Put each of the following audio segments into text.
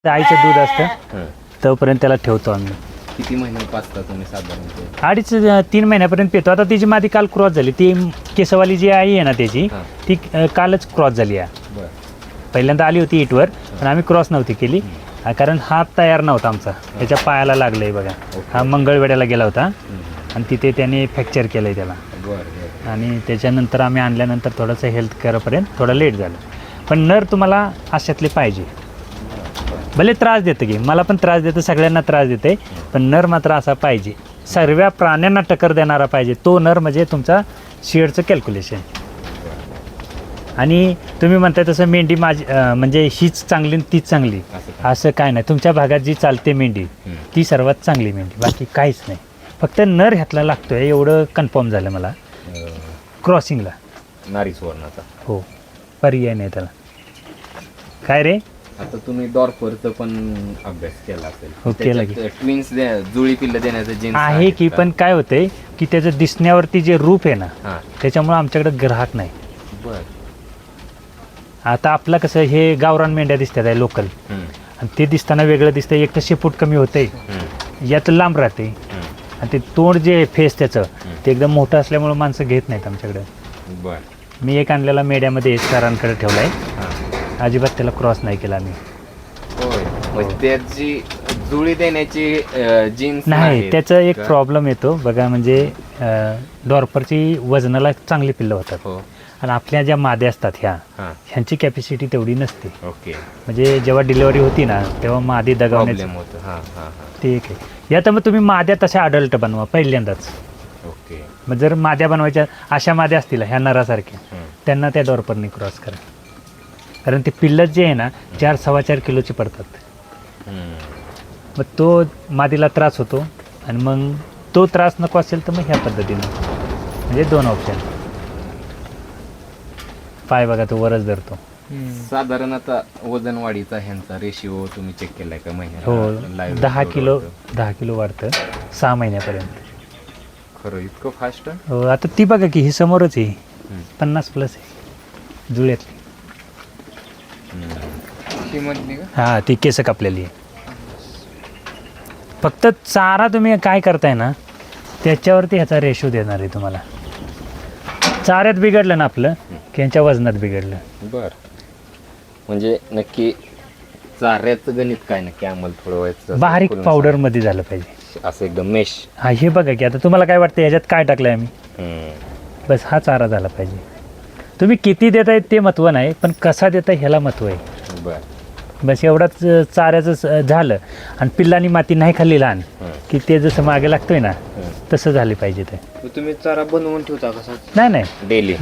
आईचं दूध असतं तोपर्यंत त्याला ठेवतो आम्ही. किती महिने पाचता तुम्ही साधारण? 2.5-3 महिन्यापर्यंत पेतो. आता तिची मादी काल क्रॉस झाली, ती केसवाली जी आई आहे ना त्याची, ती कालच क्रॉस झाली आहे. पहिल्यांदा आली होती इटवर, पण आम्ही क्रॉस नव्हती केली कारण हात तयार नव्हता आमचा. त्याच्या पायाला लागलं आहे बघा. हा मंगळवेड्याला गेला होता आणि तिथे त्याने फ्रॅक्चर केलं आहे त्याला. आणि त्याच्यानंतर आम्ही आणल्यानंतर थोडंसं हेल्थ केअरपर्यंत थोडं लेट झालं. पण नर तुम्हाला अशातले पाहिजे. भले त्रास देतं की, मला पण त्रास देतं, सगळ्यांना त्रास देते, पण नर मात्र असा पाहिजे. सर्व प्राण्यांना टक्कर देणारा पाहिजे तो नर, म्हणजे तुमचा शेडचं कॅल्क्युलेशन. आणि तुम्ही म्हणताय तसं मेंढी माझी म्हणजे हीच चांगली तीच चांगली असं काय नाही. तुमच्या भागात जी चालते मेंढी ती सर्वात चांगली मेंढी, बाकी काहीच नाही. फक्त नर ह्यातला लागतोय एवढं कन्फर्म झालं मला. क्रॉसिंगला नारी सुवर्णाचा. हो, पर्याय नाही त्याला. काय रे, आता तुम्ही डॉर्फरचा पण अभ्यास केला असेल. हो, केला की. ट्विन्स जुळी पिल्लं देण्याचं जीन्स आहे की, पण काय होतंय की त्याचं दिसण्यावरती जे रूप आहे ना, त्याच्यामुळे आमच्याकडे ग्राहक नाही. आता आपलं कसं हे गावरान मेंढ्या दिसतात आहे लोकल, आणि ते दिसताना वेगळं दिसतं. एक तर शेपूट कमी होतंय, यात लांब राहते, आणि ते तोंड जे फेस त्याचं ते एकदम मोठं असल्यामुळे माणसं घेत नाहीत आमच्याकडे. मी एक आणलेला मेढ्यामध्ये सरांकडे ठेवला आहे, अजिबात त्याला क्रॉस नाही केला मी. त्याची जुळी देण्याची जीन्स नाही. त्याचा एक प्रॉब्लेम येतो बघा, म्हणजे डॉर्फरची वजनाला चांगली पिल्लं होतात, आणि आपल्या ज्या माद्या असतात ह्यांची कॅपॅसिटी तेवढी नसते. म्हणजे जेव्हा डिलिव्हरी होती ना तेव्हा मादी दगावण्याचं ते एक आहे. यात मग तुम्ही माद्या तशा अडल्ट बनवा पहिल्यांदाच. मग जर माद्या बनवायच्या अशा माद्या असतील ह्या नरासारख्या, त्यांना त्या डॉर्फरने क्रॉस करा. कारण ते पिल्लच जे आहे ना 4-4.25 किलोची पडतात. मग तो मादीला त्रास होतो, आणि मग तो त्रास नको असेल तर मग ह्या पद्धतीनं, म्हणजे 2 ऑप्शन. पाय बघा तो वरच धरतो. साधारण आता वजन वाढीचा ह्यांचा रेशिओ तुम्ही चेक केलाय का महिन्याला? हो, 10 किलो वाढतं 6 महिन्यापर्यंत. खरं इतकं फास्ट? हो. आता ती बघा की ही समोरच आहे, 50+ आहे जुळ्यातली. हा, ती केस कापलेली आहे. फक्त चारा तुम्ही काय करताय ना त्याच्यावरती ह्याचा रेशो देणार आहे तुम्हाला. चाऱ्यात बिघडलं ना आपलं की यांच्या वजनात बिघडलं. म्हणजे नक्की चाऱ्याचं गणित काय नक्की आम्हाला थोडं व्हायचं बारीक पावडर मध्ये झालं पाहिजे, असं एकदम मेश. हा, हे बघा की आता तुम्हाला काय वाटतं ह्याच्यात काय टाकलंय आम्ही, बस हा चारा झाला पाहिजे. तुम्ही किती देताय ते महत्व नाही, पण कसा देताय ह्याला महत्व आहे. बस एवढाच चाऱ्याचं झालं. आणि पिल्लानी माती नाही खाल्ली लहान की ते जसं मागे लागतोय ना तसं झाले पाहिजे. ते तुम्ही चारा बनवून ठेवता कसा? नाही, डेली.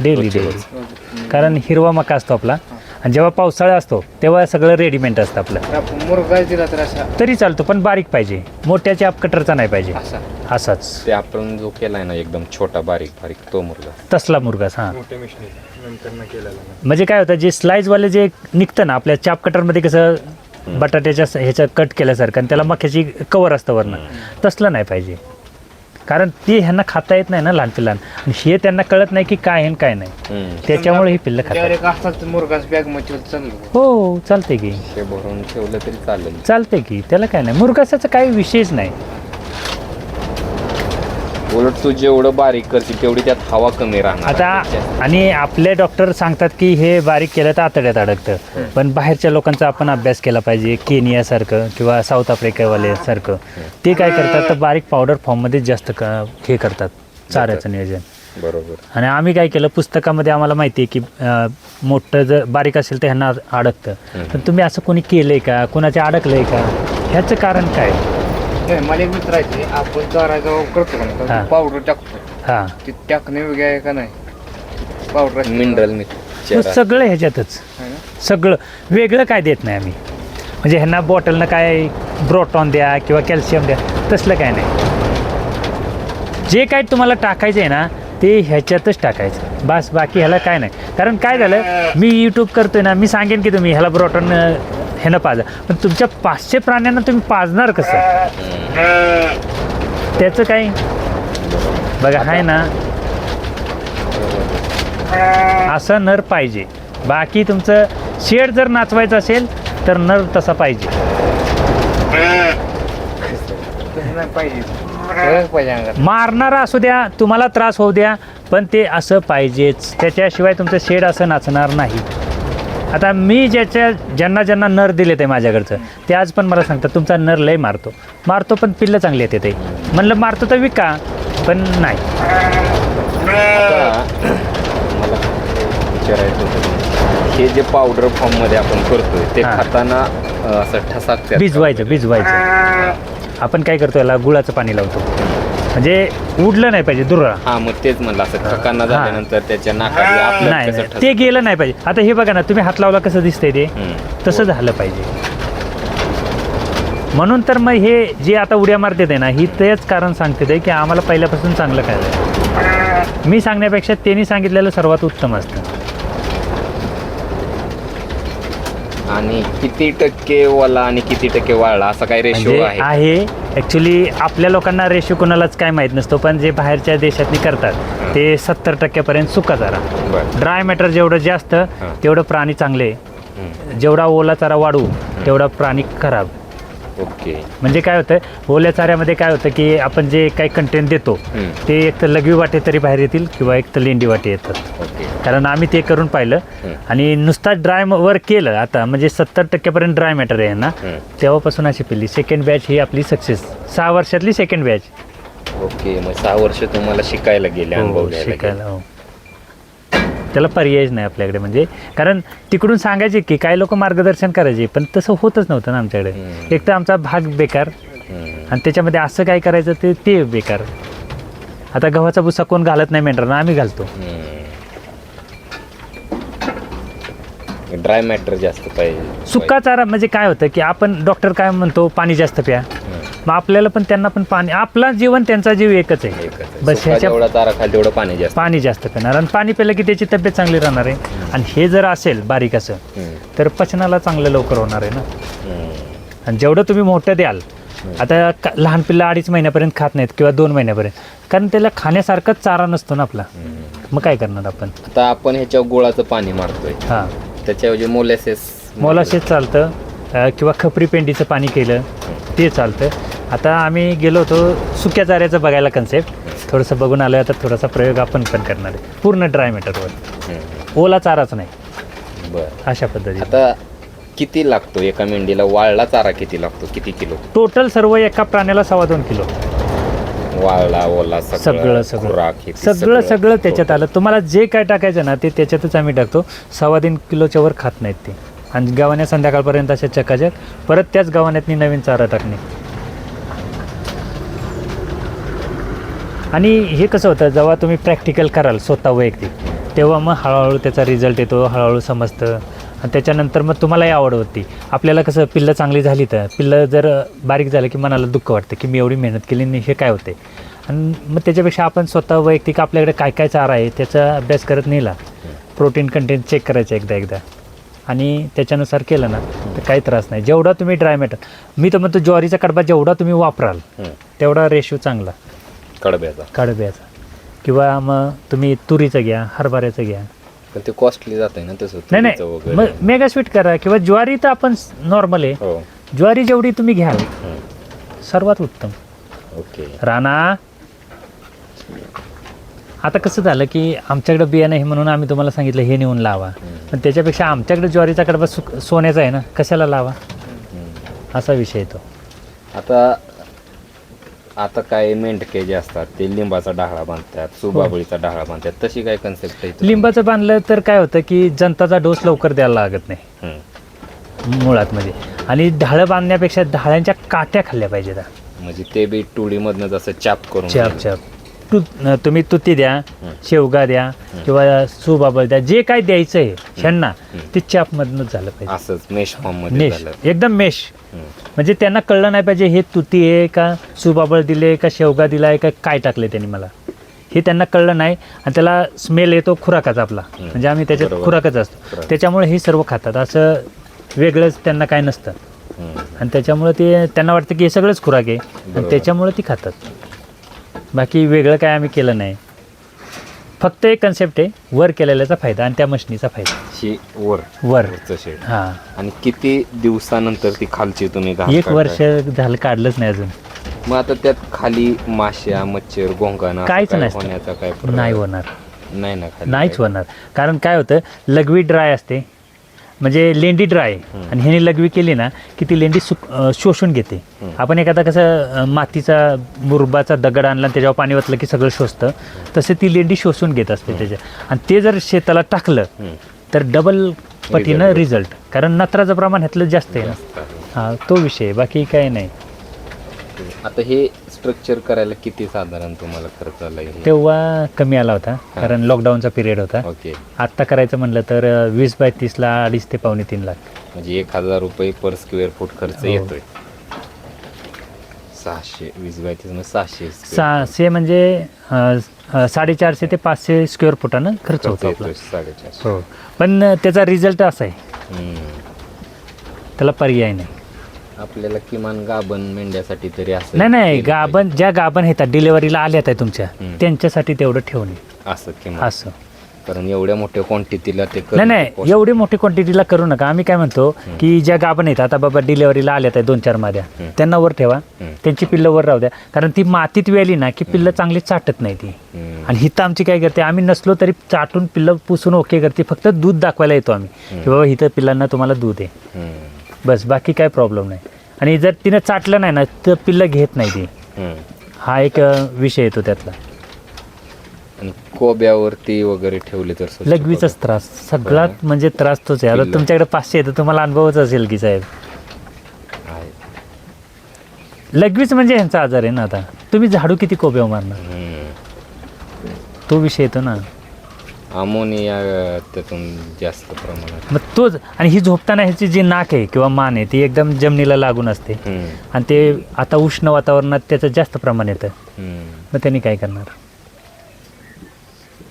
कारण हिरवा मका असतो आपला, आणि जेव्हा पावसाळा असतो तेव्हा सगळं रेडीमेड असतं आपलं. मुरगा दिला तर असा तरी चालतो, पण बारीक पाहिजे, मोठ्याच्या अपकटरचा नाही पाहिजे. असाच ते आपण जो केलाय ना एकदम छोटा बारीक तो मुर्गा, तसला मुर्गाच. हा, म्हणजे काय होतं जे स्लाइसवाले जे निघतं ना आपल्या चाप कटरमध्ये, कसं बटाट्याच्या ह्याच्या कट केल्यासारखं, आणि त्याला मक्याची कवर असतं वरनं, तसलं नाही पाहिजे. कारण ते ह्यांना खाता येत नाही ना लहान पिल्लांना, आणि हे त्यांना कळत नाही की काय आहे काय नाही, त्याच्यामुळे ही पिल्लं खातात. मुरगाच बॅग मध्ये हो, चालते की, ते भरून ठेवलं तरी चालेल. चालते की, त्याला काय नाही. मुरगासाचा काही विषयच नाही. उलट तू जेवढं बारीक करशील तेवढी त्यात हवा कमी राहणार. आता आणि आपले डॉक्टर सांगतात की हे बारीक केलं तर आतड्यात अडकतं, पण बाहेरच्या लोकांचा आपण अभ्यास केला पाहिजे. केनियासारखं किंवा साऊथ आफ्रिकावाले सारखं ते काय करतात तर बारीक पावडर फॉर्ममध्ये जास्त हे करतात चाऱ्याचं नियोजन. बरोबर. आणि आम्ही काय केलं, पुस्तकामध्ये आम्हाला माहिती आहे की मोठं जर बारीक असेल तर ह्यांना अडकतं. पण तुम्ही असं कोणी केलंय का, कोणाचे अडकलंय का, ह्याचं कारण काय? मला एक मित्र आहे, आपण चारा जेव्हा करतो का पावडर टाकतो, हां, ते टाकणे वगैरे आहे का नाही? पावडर मिनरल सगळं ह्याच्यातच, सगळं वेगळं काय देत नाही आम्ही. म्हणजे ह्यांना बॉटलनं काय ब्रोटॉन द्या किंवा कॅल्शियम द्या, तसलं काय नाही. जे काय तुम्हाला टाकायचं आहे ना ते ह्याच्यातच टाकायचं बस, बाकी ह्याला काय नाही. कारण काय झालं, मी यूट्यूब करतोय ना, मी सांगेन की तुम्ही ह्याला ब्रोटॉन ह्यानं पाजा, पण तुमच्या 500 प्राण्यांना तुम्ही पाजणार कसं? त्याचं काही बघा आहे ना, असं नर पाहिजे. बाकी तुमचं शेड जर नाचवायचं असेल तर नर तसा पाहिजे. तसं नाही पाहिजे, सगळंच पाहिजे अंगात. मारणारा असू द्या, तुम्हाला त्रास होऊ द्या, पण ते असं पाहिजेच. त्याच्याशिवाय तुमचं शेड असं नाचणार नाही. आता मी ज्यांना नर दिले ते माझ्याकडचं, ते आज पण मला सांगतात तुमचा नर लय मारतो पण पिल्लं चांगली येते. ते म्हणलं मारतो तर विका, पण नाही. आता मला विचारायचं होतं, हे जे पावडर फॉर्म मध्ये आपण करतोय ते हां. खाताना असं ठसाकत्यात का? भिजवायचं. आपण काय करतो, याला गुळाचं पाणी लावतो, म्हणजे उडलं नाही पाहिजे दुर्रा. हा, मग तेच म्हणलं असं खकाना झाल्यानंतर त्याच्या नाकात आपलं नाही कसं नाही, ते गेलं नाही पाहिजे. आता हे बघा ना, तुम्ही हात लावला कसं दिसतंय ते, तसं झालं पाहिजे. म्हणून तर मग हे जे आता उड्या मारते ते ना, ही तेच कारण सांगते ते की आम्हाला पहिल्यापासून चांगलं काय. मी सांगण्यापेक्षा त्यांनी सांगितलेलं सर्वात उत्तम असतं. आणि किती टक्के ओला आणि किती टक्के वाळला असा काही रेशो म्हणजे आहे? आहे ॲक्च्युली आपल्या लोकांना रेशो कोणालाच काय माहीत नसतो, पण जे बाहेरच्या देशातनी करतात ते 70% सुका चारा. बरं. ड्राय मॅटर जेवढं जास्त तेवढं प्राणी चांगले, जेवढा ओला चारा वाढू तेवढा प्राणी खराब. ओके. म्हणजे काय होतं, ओल्या चाऱ्यामध्ये काय होतं की आपण जे काही कंटेंट देतो ते एक तर लघवी वाटे तरी बाहेर येतील किंवा एक तर लेंडी वाटे येतात. ओके. कारण आम्ही ते करून पाहिलं. आणि नुसता ड्राय वर केलं आता, म्हणजे 70% ड्राय मॅटर आहे ना, तेव्हापासून अशी पिल्ली. सेकंड बॅच ही आपली सक्सेस, 6 वर्षातली सेकंड बॅच. ओके. मग 6 वर्ष तुम्हाला शिकायला गेले, अनुभव घ्यायला गेले. शिकायला हो. त्याला पर्यायच नाही आपल्याकडे. म्हणजे कारण तिकडून सांगायचे की काही लोक मार्गदर्शन करायचे, पण तसं होतच नव्हतं ना आमच्याकडे. एक तर आमचा भाग बेकार, आणि त्याच्यामध्ये असं काय करायचं ते बेकार. आता गव्हाचा भुसा कोण घालत नाही मेंढरांना, आम्ही घालतो. ड्राय मॅटर जास्त पाहिजे. सुका चारा म्हणजे काय होतं की आपण डॉक्टर काय म्हणतो, पाणी जास्त प्या. मग आपल्याला पण त्यांना पण पाणी, आपला जीवन त्यांचा जीव एकच आहे. बस ह्याच्या जेवढा चारा खाल तेवढं पाणी जास्त पिणार, आणि पाणी पिलं की त्याची तब्येत चांगली राहणार आहे. आणि हे जर असेल बारीक असं, तर पचनाला चांगलं लवकर होणार आहे ना. आणि जेवढं तुम्ही मोठं द्याल, आता लहान पिल्लं 2.5 महिन्यापर्यंत खात नाहीत किंवा 2 महिन्यापर्यंत, कारण त्याला खाण्यासारखाच चारा नसतो ना आपला. मग काय करणार आपण. आता आपण ह्याच्या गुळाचं पाणी मारतोय, हां, त्याच्याऐवजी मोलासेस चालतं, किंवा खपरी पेंडीचं पाणी केलं ते चालतं. आता आम्ही गेलो होतो सुक्या चाऱ्याचं बघायला कन्सेप्ट, थोडंसं बघून आलं. आता थोडासा प्रयोग आपण पण करणार आहे, पूर्ण ड्राय मॅटरवर, ओला चाराच नाही. बरं. अशा पद्धतीने. आता किती लागतो एका मेंढीला, वाळला चारा किती लागतो, किती किलो? टोटल सर्व एका प्राण्याला 2.25 किलो. वाळला ओला सगळं खुराक हे सगळं त्याच्यात आलं. तुम्हाला जे काय टाकायचं ना ते त्याच्यातच आम्ही टाकतो. 2.25 किलोच्या वर खात नाहीत ते. आणि गव्हाण्या संध्याकाळपर्यंत अशा चकाचक, परत त्याच गव्हाण्यातनी नवीन चारा टाकणे. आणि हे कसं होतं, जेव्हा तुम्ही प्रॅक्टिकल कराल स्वतः वैयक्तिक, तेव्हा मग हळूहळू त्याचा रिझल्ट येतो, हळूहळू समजतं. आणि त्याच्यानंतर मग तुम्हालाही आवड होती. आपल्याला कसं, पिल्लं चांगली झाली तर, पिल्लं जर बारीक झालं की मनाला दुःख वाटतं की मी एवढी मेहनत केली आणि हे काय होते. आणि मग त्याच्यापेक्षा आपण स्वतः वैयक्तिक आपल्याकडे काय काय चारा आहे त्याचा अभ्यास करत नेला, प्रोटीन कंटेंट चेक करायचं एकदा आणि त्याच्यानुसार केलं ना तर काही त्रास नाही. जेवढा तुम्ही ड्राय मॅटर, मी तर म्हणतो ज्वारीचा कडबा जेवढा तुम्ही वापराल तेवढा रेशो चांगला कडब्याचा. किंवा मग तुम्ही तुरीचं घ्या, हरभऱ्याचं घ्या. पण ते कॉस्टली जात आहे ना तसं. नाही मग मेगा स्वीट करा, किंवा ज्वारी तर आपण नॉर्मल आहे. ज्वारी जेवढी तुम्ही घ्याल सर्वात उत्तम. ओके. राणा, आता कसं झालं की आमच्याकडे बियाणं आहे म्हणून आम्ही तुम्हाला सांगितलं हे नेऊन लावा, पण त्याच्यापेक्षा आमच्याकडे ज्वारीचा कडबा सोन्याचा आहे ना, कशाला लावा, असा विषय येतो. आता काय मेंढके जे असतात ते लिंबाचा डाहळा बांधतात, सुबाबळीचा डाहळा बांधतात, तशी काय कन्सेप्ट आहे? लिंबाचं बांधलं तर काय होतं की जंताचा डोस लवकर द्यायला लागत नाही मुळात म्हणजे. आणि ढाळं बांधण्यापेक्षा ढाळ्यांच्या काट्या खाल्ल्या पाहिजेत. म्हणजे ते बी टुडीमधनं जसं चाप करून चाप तुम्ही तुती द्या, शेवगा द्या किंवा सुबाबळ द्या, जे काय द्यायचं आहे ह्यांना ते चापमधनंच झालं पाहिजे. असंच मेश फॉर्म मध्ये झालं. एकदम मेश. म्हणजे त्यांना कळलं नाही पाहिजे हे तुती आहे का सुबाबळ दिले का शेवगा दिलाय का काय टाकले त्यांनी मला, हे त्यांना कळलं नाही. आणि त्याला स्मेल येतो खुराकाचा आपला, म्हणजे आम्ही त्याच्यात खुराकच असतो, त्याच्यामुळे हे सर्व खातात. असं वेगळंच त्यांना काय नसतं. आणि त्याच्यामुळे ते त्यांना वाटतं की हे सगळंच खुराक आहे आणि त्याच्यामुळे ती खातात. बाकी वेगळं काय आम्ही केलं नाही. फक्त एक कन्सेप्ट आहे, वर केलेल्याचा फायदा आणि त्या मशनीचा फायदा. ही वर वरचं शेड. हा. आणि किती दिवसानंतर ती खालची तुम्ही घाण एक काढताय? वर्ष झालं काढलंच नाही अजून. मग आता त्यात खाली माश्या मच्छर गोंगाणा काहीच असं काय नसतं. होण्याचा काय नाही होणार, नाही ना खाली नाहीच काय? होणार. कारण काय होतं, लघवी ड्राय असते, म्हणजे लेंडी ड्राय आणि ह्याने लघवी केली ना की ती लेंडी शोषून घेते. आपण एखादा कसं मातीचा मुरबाचा दगड आणला आणि त्याच्यावर पाणी ओतलं की सगळं शोषतं, तसे ती लेंडी शोषून घेत असते त्याच्या. आणि ते जर शेताला टाकलं तर डबल पटीनं रिझल्ट, कारण नत्राचं प्रमाण ह्यातलं जास्त आहे ना. हा, तो विषय, बाकी काही नाही. आता हे स्ट्रक्चर करायला किती साधारण तुम्हाला खर्च आला? तेव्हा कमी आला होता, कारण लॉकडाऊनचा पिरियड होता. ओके. आत्ता करायचं म्हणलं तर 20 बाय 30ला 2.5 ते पावणे 3 लाख. म्हणजे 1000 रुपये पर स्क्वेअर फूट खर्च येतोय. 600 20 बाय 30 म्हणजे 600 म्हणजे 450 ते 500 स्क्वेअर फुटानं खर्च होतो आपला. 450. हो, पण त्याचा रिझल्ट असा आहे, त्याला पर्याय नाही. आपल्याला किमान गाभण मेंढ्यासाठी तरी असं नाही, गाभण ज्या गाभण येतात डिलेव्हरीला आल्यात आहे तुमच्या, त्यांच्यासाठी तेवढं ठेवणे असं किमान, असं. कारण एवढ्या मोठ्या क्वांटिटीला ते नाही एवढी मोठी क्वांटिटीला करू नका. आम्ही काय म्हणतो की ज्या गाभण येतात, आता बाबा डिलेव्हरीला आल्यात आहे 2-4 माद्या, त्यांना वर ठेवा, त्यांची पिल्लं वर राहू द्या. कारण ती मातीत वेली ना की पिल्लं चांगली चाटत नाही ती. आणि हिथं आमची काय करते, आम्ही नसलो तरी चाटून पिल्लं पुसून ओके करते, फक्त दूध दाखवायला येतो आम्ही की बाबा हिथं पिल्लांना तुम्हाला दूध आहे, बस, बाकी काय प्रॉब्लेम नाही. आणि जर तिनं चाटलं नाही ना तर पिल्लं घेत नाही ती. हा एक विषय येतो त्यातला. आणि कोब्यावरती वगैरे ठेवले तर लघवीचाच त्रास सगळ्यात म्हणजे त्रास तोच आहे. आता तुमच्याकडे 500 आहे तर तुम्हाला अनुभवच असेल की साहेब, लघवीच म्हणजे ह्यांचा आजार आहे ना. आता तुम्ही झाडू किती कोब्यावर मारणार, तो विषय येतो ना. अमोनिया त्यातून जास्त प्रमाणात. मग तोच, आणि ही झोपताना ह्याची जी नाक आहे किंवा मान आहे ती एकदम जमिनीला लागून असते, आणि ते आता उष्ण वातावरणात त्याचं जास्त प्रमाण येतं. मग त्यांनी काय करणार.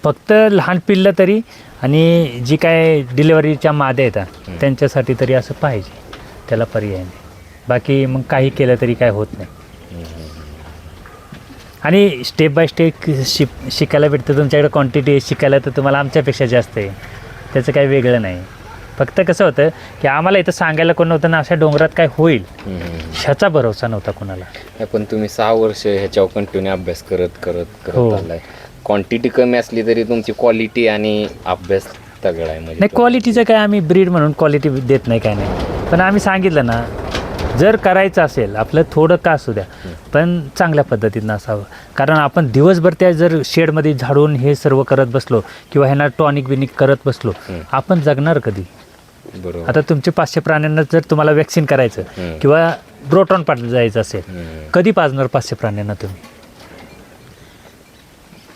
फक्त लहान पिल्लं तरी आणि जी काय डिलेवरीच्या माद्या येतात त्यांच्यासाठी तरी असं पाहिजे, त्याला पर्याय नाही. बाकी मग काही केलं तरी काय होत नाही. आणि स्टेप बाय स्टेप शिकायला भेटतं. तुमच्याकडे क्वांटिटी शिकायला तर तुम्हाला आमच्यापेक्षा जास्त आहे, त्याचं काही वेगळं नाही. फक्त कसं होतं की आम्हाला इथं सांगायला कोण नव्हतं ना, अशा डोंगरात काय होईल ह्याचा भरोसा नव्हता कोणाला. पण तुम्ही 6 वर्ष ह्याच्यावर कंटिन्यू अभ्यास करत आलाय. क्वांटिटी कमी असली तरी तुमची क्वालिटी आणि अभ्यास तगडा आहे. म्हणजे नाही, क्वालिटीचं काय आम्ही ब्रीड म्हणून क्वालिटी देत नाही, काय नाही. पण आम्ही सांगितलं ना, जर करायचं असेल आपलं थोडं का असू द्या, पण चांगल्या पद्धतीनं असावं. कारण आपण दिवसभर त्या जर शेडमध्ये झाडून हे सर्व करत बसलो किंवा ह्यांना टॉनिक बिनिक करत बसलो, आपण जगणार कधी. बरोबर. आता तुमचे 500 प्राण्यांना जर तुम्हाला वॅक्सिन करायचं किंवा ब्रोटॉन पाजायचं असेल, कधी पाजणार 500 प्राण्यांना तुम्ही.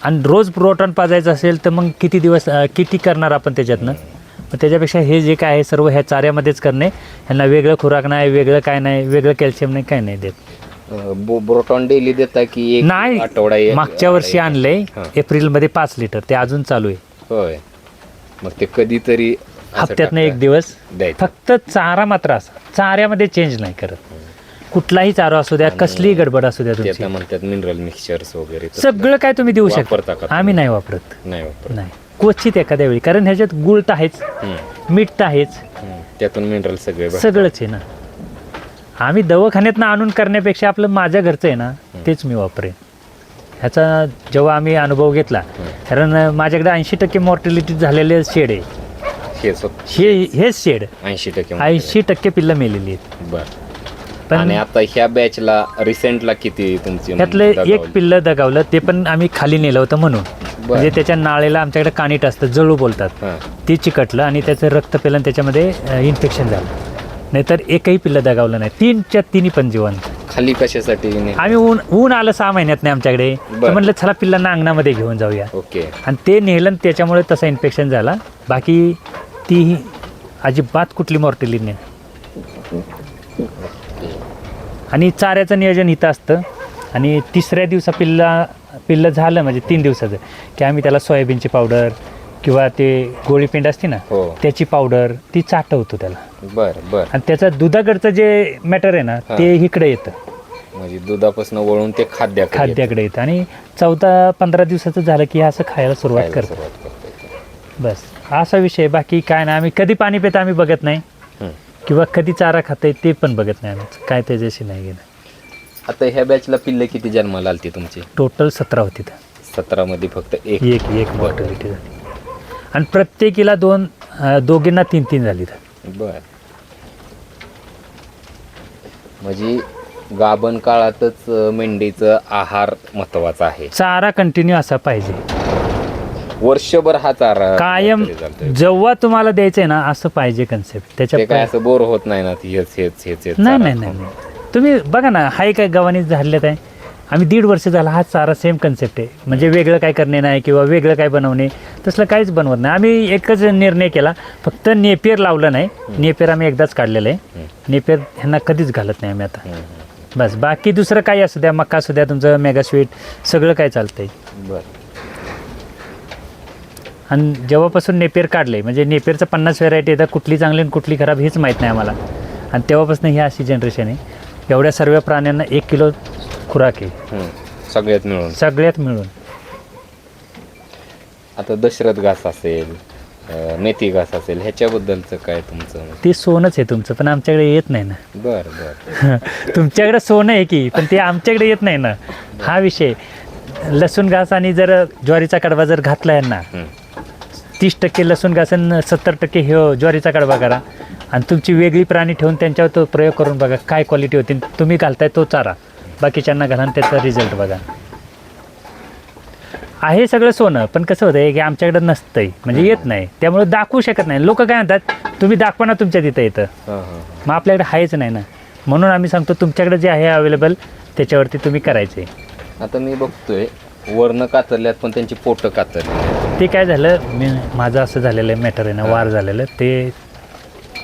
आणि रोज प्रोटॉन पाजायचं असेल तर मग किती दिवस किती करणार आपण त्याच्यातनं. मग त्याच्यापेक्षा हे जे काय आहे सर्व ह्या चाऱ्यामध्येच करणे. ह्यांना वेगळं खुराक नाही, वेगळं काय नाही, वेगळं कॅल्शियम नाही, काय नाही देत. ब्रोटॉन डेली देता की नाही, आठवडा? मागच्या वर्षी आणलंय एप्रिलमध्ये 5 लिटर, ते अजून चालू आहे. होय. मग ते कधीतरी हप्त्यातनं 1 दिवस फक्त. चारा मात्र असा चाऱ्यामध्ये चेंज नाही करत. कुठलाही चारा असू द्या, कसलीही गडबड असू द्या तुमची, म्हणतात मिनरल मिक्सचर्स वगैरे सगळं काय तुम्ही देऊ शकता. वापरता का? आम्ही नाही वापरत, नाही. क्वचित एखाद्या वेळी, कारण ह्याच्यात गुळ तर आहेच, मीठ तर आहेच, त्यातून मिनरल सगळंच आहे ना. आम्ही दवाखान्यातनं आणून करण्यापेक्षा आपलं माझ्या घरचं आहे ना तेच मी वापरेन. ह्याचा जेव्हा आम्ही अनुभव घेतला, कारण माझ्याकडे 80% मॉर्टिलिटी झालेले शेड आहे. हेच शेड 80% पिल्लं मेलेली आहेत. बरं. आणि आता ह्या बॅचला रिसेंटला किती तुमची? त्यातलं एक पिल्लं दगावलं, ते पण आम्ही खाली नेलं होतं म्हणून. म्हणजे त्याच्या नाळेला आमच्याकडे कानिट असतं, जळू बोलतात, ती चिकटलं आणि त्याचं रक्त पेलं आणि त्याच्यामध्ये इन्फेक्शन झालं. नाहीतर एकही पिल्लं दगावलं नाही. 3च्या 3 पण जीवन. खाली कशासाठी? आम्ही ऊन आलं 6 महिन्यात नाही आमच्याकडे, तर म्हटलं चला पिल्लांना अंगणामध्ये घेऊन जाऊया. ओके. आणि ते नेलं, त्याच्यामुळे तसं इन्फेक्शन झाला. बाकी ती अजिबात कुठली मॉर्टिलिटी नाही. आणि चाऱ्याचं नियोजन इथं असतं. आणि 3ऱ्या दिवसा पिल्लं झालं म्हणजे 3 दिवसाचं की आम्ही त्याला सोयाबीनची पावडर किंवा ते गोळीपेंड असते ना त्याची पावडर ती चाटवतो त्याला. बरं. आणि त्याचं दुधाकडचं जे मॅटर आहे ना ते इकडे येतं, म्हणजे दुधापासून वळून ते खाद्याकडे येतं. आणि 14-15 दिवसाचं झालं की असं खायला सुरुवात करतं. बस असा विषय, बाकी काय नाही. आम्ही कधी पाणी पिता आम्ही बघत नाही, किंवा कधी चारा खाताय ते पण बघत नाही आम्ही, काय त्याच्याशी नाही गेलं. आता ह्या बॅचला पिल्ले किती जन्माला आलती तुमची? टोटल 17 होती. 17 मध्ये फक्त एक एक मॉर्टॅलिटी झाली, आणि प्रत्येकीला दोघींना 3 झाली. बर. म्हणजे गाभण काळातच मेंढीचं आहार महत्वाचा आहे. चारा कंटिन्यू असा पाहिजे, वर्षभर हा चारा कायम चालतोय. जेव्हा तुम्हाला द्यायचंय ना असं पाहिजे कन्सेप्ट. ते काय त्याच्या असं बोर होत नाही ना, हेच नाही. तुम्ही बघा ना, हाय काय गव्हाणीच झालेलं आहे. आम्ही 1.5 वर्ष झाला हा चारा सेम कन्सेप्ट आहे. म्हणजे वेगळं काय करणे नाही किंवा वेगळं काय बनवणे तसलं काहीच बनवत नाही. आम्ही एकच निर्णय केला, फक्त नेपियर लावलं नाही. नेपियर आम्ही एकदाच काढलेलं आहे. नेपियर ह्यांना कधीच घालत नाही आम्ही आता. बस बाकी दुसरं काही असू द्या, मका असू द्या, तुमचं मेगा स्वीट सगळं काय चालतंय. बरं. आणि जेव्हापासून नेपियर काढले, म्हणजे नेपियरचं 50 व्हेरायटी येतात, कुठली चांगली आणि कुठली खराब हेच माहीत नाही आम्हाला. आणि तेव्हापासून ही अशी जनरेशन आहे. एवढ्या सर्व प्राण्यांना 1 किलो खुराक आहे सगळ्यात मिळून. आता दशरथ घास असेल, मेथी घास असेल, ह्याच्याबद्दलचं काय तुमचं? ते सोनंच आहे तुमचं, पण आमच्याकडे येत नाही ना. बरं. तुमच्याकडे सोनं आहे की, पण ते आमच्याकडे येत नाही ना, हा विषय. लसूण घास आणि जर ज्वारीचा कडबा जर घातला यांना, 30% लसूण घास आणि 70% हे ज्वारीचा कडबा करा, आणि तुमची वेगळी प्राणी ठेवून त्यांच्यावर तो प्रयोग करून बघा काय क्वालिटी होती. तुम्ही घालताय तो चारा, बाकीच्यांना घाला, त्याचा रिझल्ट बघा. आहे सगळं सोनं, पण कसं होतं की आमच्याकडे नसतंय, म्हणजे येत नाही, त्यामुळे दाखवू शकत नाही. लोक काय म्हणतात, तुम्ही दाखवा ना तुमच्या तिथं येतं, मग आपल्याकडे आहेच नाही ना. म्हणून आम्ही सांगतो तुमच्याकडे जे आहे अवेलेबल त्याच्यावरती तुम्ही करायचे. आता मी बघतोय वर्ण कातरल्यात, पण त्यांची पोटं कातरली. ते काय झालं, माझं असं झालेलं आहे मॅटर आहे ना, वार झालेलं ते,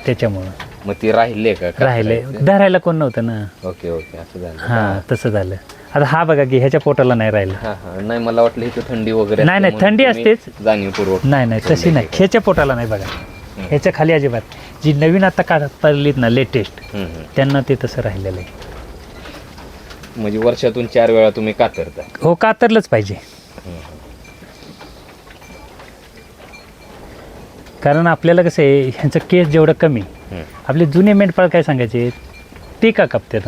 त्याच्यामुळं. मग ती राहिले का? राहिले, धरायला कोण नव्हतं ना. ओके असं झालं. हां तसं झालं. आता हा बघा की ह्याच्या पोटाला नाही राहिलं. नाही, मला वाटलं इथं थंडी वगैरे नाही थंडी असतेच, जाणीवपूर्वक. नाही तशी नाही. ह्याच्या पोटाला नाही बघा, ह्याच्या खाली अजिबात. जी नवीन आता काढलीत ना लेटेस्ट, त्यांना ते तसं राहिलेलं आहे. म्हणजे वर्षातून 4 वेळा तुम्ही कातरता? हो, कातरलंच पाहिजे. कारण आपल्याला कसं आहे, ह्यांचं केस जेवढं कमी, आपले जुने मेंढपाळ काय सांगायचे, ते का कापतात.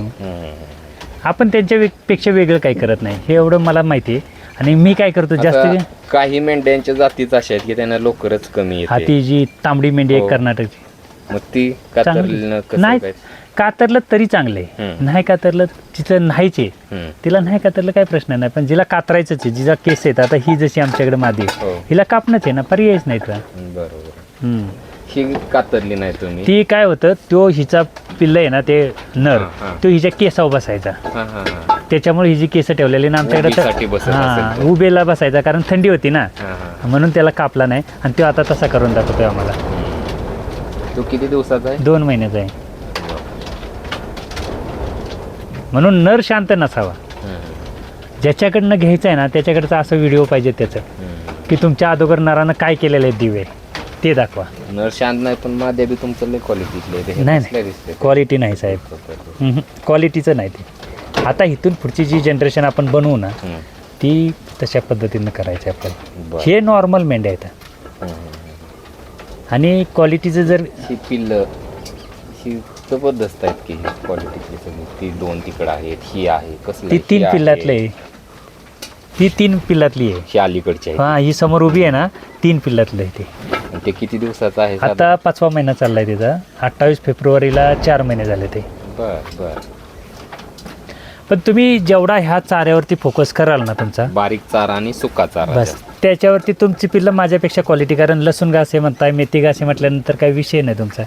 आपण त्यांच्यापेक्षा वेगळं काही करत नाही, हे एवढं मला माहिती आहे. आणि मी काय करतो जास्त, काही मेंढ्यांच्या जातीच अशा आहेत की त्यांना लोकरच कमी येते. हाती जी तांबडी मेंढी आहे कर्नाटकची, मग ती कातरली नाही, कातरलं तरी चांगले, नाही कातरलं तिचं नाहीच आहे, तिला नाही कातरलं काही प्रश्न नाही. पण जिला कातरायचंच आहे, जिचा केस आहेत, आता ही जशी आमच्याकडे मादी, हिला कापणंच आहे ना, पर्यायच नाही तुला. बरोबर. ही कातरली नाही तुम्ही? ती काय होतं, तो हिचा पिल्ल आहे ना, ते नर, तो हिच्या केसावर बसायचा, त्याच्यामुळे हिची केस ठेवलेली ना आमच्याकडे. उभेला बसायचा, कारण थंडी होती ना, म्हणून त्याला कापला नाही. आणि तो आता तसा करून दाखवतोय आम्हाला. तो किती दिवसाचा आहे? 2 महिन्याचा आहे. म्हणून नर शांत नसावा. ज्याच्याकडनं घ्यायचं आहे ना, त्याच्याकडचा असं व्हिडिओ पाहिजे त्याचं, की तुमच्या अगोदर नरानं काय केलेलं आहे दिवे, ते दाखवा. नर शांत नाही, पण माद्या बी तुमचं लय क्वालिटीतलं. नाही, क्वालिटी नाही साहेब, क्वालिटीचं नाही ते. आता इथून पुढची जी जनरेशन आपण बनवू ना, ती तशा पद्धतीनं करायची आपल्याला. हे नॉर्मल मेंढ्या आहेत. आणि क्वालिटीचं जर ही पिल्लं ही जबरदस्त आहेत की क्वालिटीतली सगळी. ती 2 तिकडं आहेत, ही आहे कसली, ती 3 पिल्लातले आहे, ती 3 पिल्लातली आहे. ही अलीकडची आहे. हां, ही समोर उभी आहे ना, 3 पिल्लातलं आहे ते. ते किती दिवसाचं आहे? आता 5वा महिना चाललाय तिचा. 28 फेब्रुवारीला 4 महिने झाले ते. बर. पण तुम्ही जेवढा ह्या चाऱ्यावरती फोकस कराल ना, तुमचा बारीक चारा आणि सुका चारा, बस त्याच्यावरती तुमची पिल्लं माझ्यापेक्षा क्वालिटी. कारण लसूण घास हे म्हणताय, मेथी घास हे म्हटल्यानंतर काही विषय नाही तुमचा.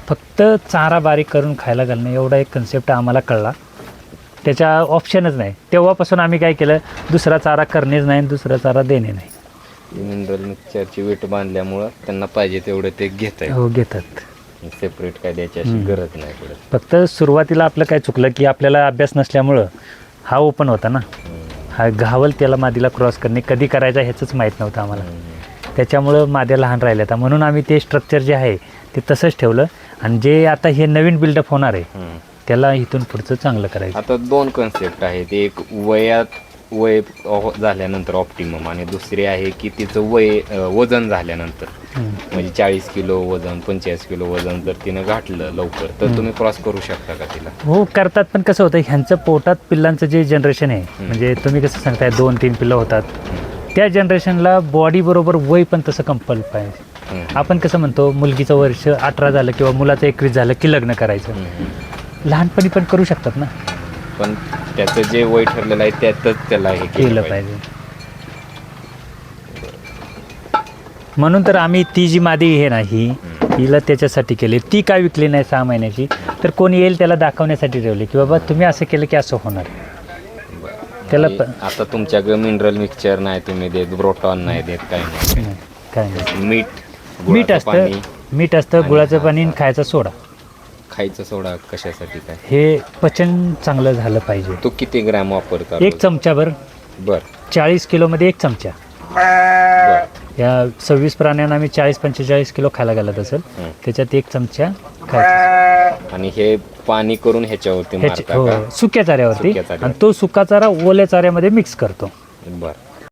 फक्त चारा बारीक करून खायला घालणं, एवढा एक कन्सेप्ट आम्हाला कळला. त्याच्या ऑप्शनच नाही. तेव्हापासून आम्ही काय केलं, दुसरा चारा करणेच नाही, दुसरा चारा देणे नाही. मिनरल मिक्सचरची वेट बांधल्यामुळं त्यांना पाहिजे तेवढं ते घेत आहे. हो, घेतात. सेपरेट काय द्यायची अशी गरज नाही पडत. फक्त सुरुवातीला आपलं काय चुकलं की आपल्याला अभ्यास नसल्यामुळं हा ओपन होता ना, हा घावल त्याला मादीला क्रॉस करणे कधी करायचा ह्याचंच माहीत नव्हतं आम्हाला. त्याच्यामुळं माद्या लहान राहिल्या होत्या, म्हणून आम्ही ते स्ट्रक्चर जे आहे ते तसंच ठेवलं. आणि जे आता हे नवीन बिल्डअप होणार आहे त्याला इथून पुढचं चांगलं करायचं. आता 2 कन्सेप्ट आहेत. एक वयात वय झाल्यानंतर ऑप्टिमम, आणि दुसरी आहे की तिचं वजन झाल्यानंतर, म्हणजे 40 किलो वजन 45 किलो वजन जर तिनं गाठलं लवकर तर तुम्ही क्रॉस करू शकता का तिला? हो करतात, पण कसं होतं ह्यांचं पोटात पिल्लांचं जे जनरेशन आहे, म्हणजे तुम्ही कसं सांगताय 2-3 पिल्लं होतात, त्या जनरेशनला बॉडी बरोबर वय पण तसं कंपल पाहिजे. आपण कसं म्हणतो मुलगीचं वर्ष 18 झालं किंवा मुलाचं 21 झालं की लग्न करायचं, लहानपणी पण करू शकतात ना, पण त्याचं जे वय ठरलेलं आहे त्यातच त्याला हे केलं पाहिजे. म्हणून तर आम्ही ती जी मादी आहे ना हिला त्याच्यासाठी केली. ती काय विकली नाही 6 महिन्याची, तर कोणी येईल त्याला दाखवण्यासाठी ठेवली की बाबा तुम्ही असं केलं की असं होणार. त्याला आता तुमच्याकडे मिनरल मिक्सचर नाही तुम्ही देत, ब्रोटॉन नाही देत, काय नाही? काय नाही. मीठ असतं, मीठ असतं, गुळाचं पाणी आणि खायचा सोडा. खायचा सोडा कशासाठी काय? हे पचन चांगलं झालं पाहिजे. तो किती ग्रॅम वापरता? 1 चमचाभर. बर. 40 किलोमध्ये 1 चमचा. बर. या 26 प्राण्यांना आम्ही 40-45 किलो खायला घालत असेल, त्याच्यात 1 चमचा खायचा. आणि हे पाणी करून ह्याच्यावरती मारता का? सुक्या चाऱ्यावरती, सुक्या चाऱ्यावर. आणि तो सुका चारा ओल्या चाऱ्यामध्ये मिक्स करतो. बर.